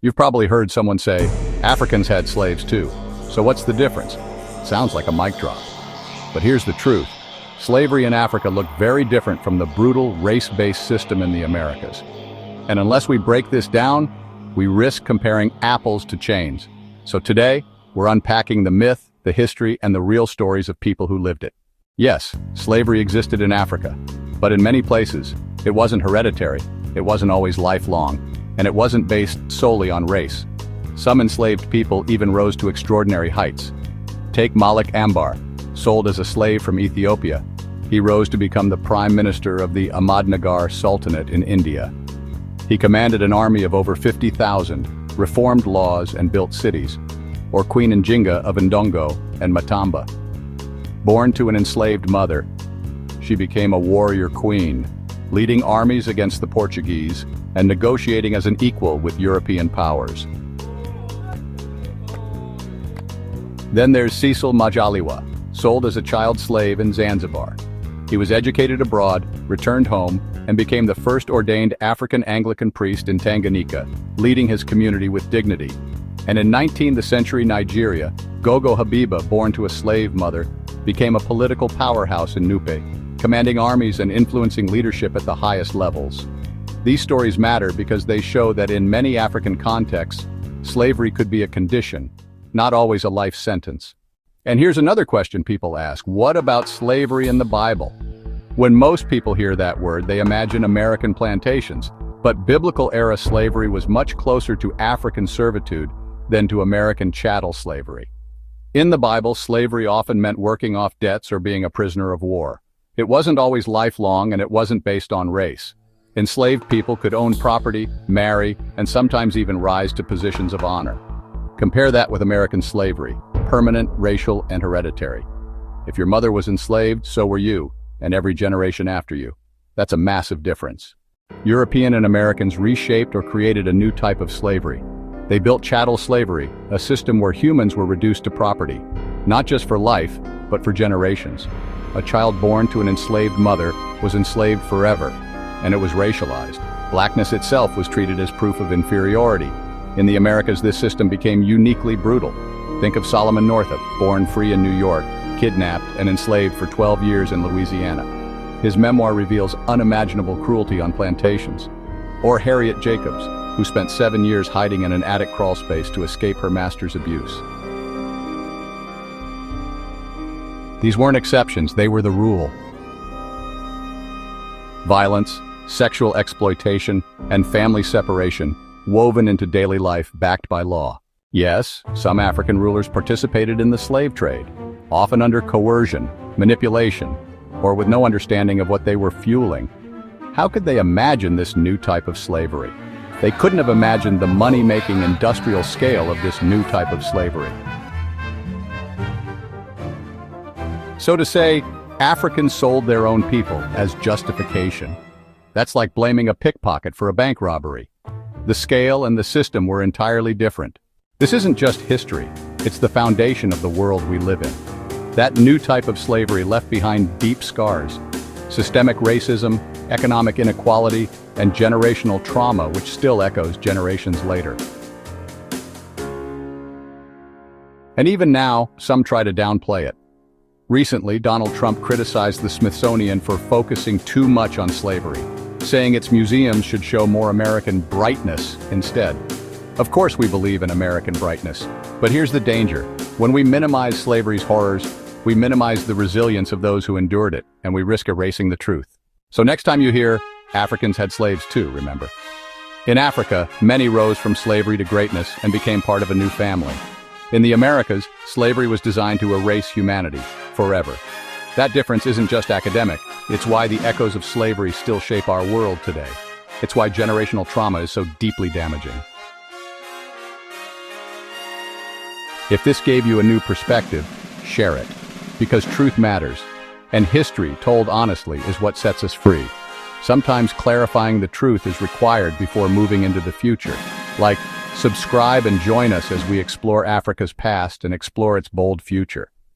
You've probably heard someone say, Africans had slaves too. So what's the difference? Sounds like a mic drop. But here's the truth. Slavery in Africa looked very different from the brutal, race-based system in the Americas. And unless we break this down, we risk comparing apples to chains. So today, we're unpacking the myth, the history, and the real stories of people who lived it. Yes, slavery existed in Africa, but in many places, it wasn't hereditary, it wasn't always lifelong, and it wasn't based solely on race. Some enslaved people even rose to extraordinary heights. Take Malik Ambar, sold as a slave from Ethiopia. He rose to become the prime minister of the Ahmadnagar Sultanate in India. He commanded an army of over 50,000, reformed laws and built cities. Or Queen Njinga of Ndongo and Matamba. Born to an enslaved mother, she became a warrior queen, leading armies against the Portuguese and negotiating as an equal with European powers. Then there's Cecil Majaliwa, sold as a child slave in Zanzibar. He was educated abroad, returned home, and became the first ordained African Anglican priest in Tanganyika, leading his community with dignity. And in 19th century Nigeria, Gogo Habiba, born to a slave mother, became a political powerhouse in Nupe, commanding armies and influencing leadership at the highest levels. These stories matter because they show that in many African contexts, slavery could be a condition, not always a life sentence. And here's another question people ask: what about slavery in the Bible? When most people hear that word, they imagine American plantations, but biblical-era slavery was much closer to African servitude than to American chattel slavery. In the Bible, slavery often meant working off debts or being a prisoner of war. It wasn't always lifelong, and it wasn't based on race. Enslaved people could own property, marry, and sometimes even rise to positions of honor. Compare that with American slavery, permanent, racial, and hereditary. If your mother was enslaved, so were you, and every generation after you. That's a massive difference. European and Americans reshaped or created a new type of slavery. They built chattel slavery, a system where humans were reduced to property, not just for life, but for generations. A child born to an enslaved mother was enslaved forever, and it was racialized. Blackness itself was treated as proof of inferiority. In the Americas, this system became uniquely brutal. Think of Solomon Northup, born free in New York, kidnapped and enslaved for 12 years in Louisiana. His memoir reveals unimaginable cruelty on plantations. Or Harriet Jacobs, who spent 7 years hiding in an attic crawl space to escape her master's abuse. These weren't exceptions, they were the rule. Violence, sexual exploitation, and family separation woven into daily life backed by law. Yes, some African rulers participated in the slave trade, often under coercion, manipulation, or with no understanding of what they were fueling. How could they imagine this new type of slavery? They couldn't have imagined the money-making industrial scale of this new type of slavery. So to say, Africans sold their own people as justification, that's like blaming a pickpocket for a bank robbery. The scale and the system were entirely different. This isn't just history, it's the foundation of the world we live in. That new type of slavery left behind deep scars, systemic racism, economic inequality, and generational trauma which still echoes generations later. And even now, some try to downplay it. Recently, Donald Trump criticized the Smithsonian for focusing too much on slavery, saying its museums should show more American brightness instead. Of course we believe in American brightness, but here's the danger. When we minimize slavery's horrors, we minimize the resilience of those who endured it, and we risk erasing the truth. So next time you hear, Africans had slaves too, remember. In Africa, many rose from slavery to greatness and became part of a new family. In the Americas, slavery was designed to erase humanity, forever. That difference isn't just academic, it's why the echoes of slavery still shape our world today. It's why generational trauma is so deeply damaging. If this gave you a new perspective, share it. Because truth matters, and history told honestly is what sets us free. Sometimes clarifying the truth is required before moving into the future. Like, subscribe and join us as we explore Africa's past and explore its bold future.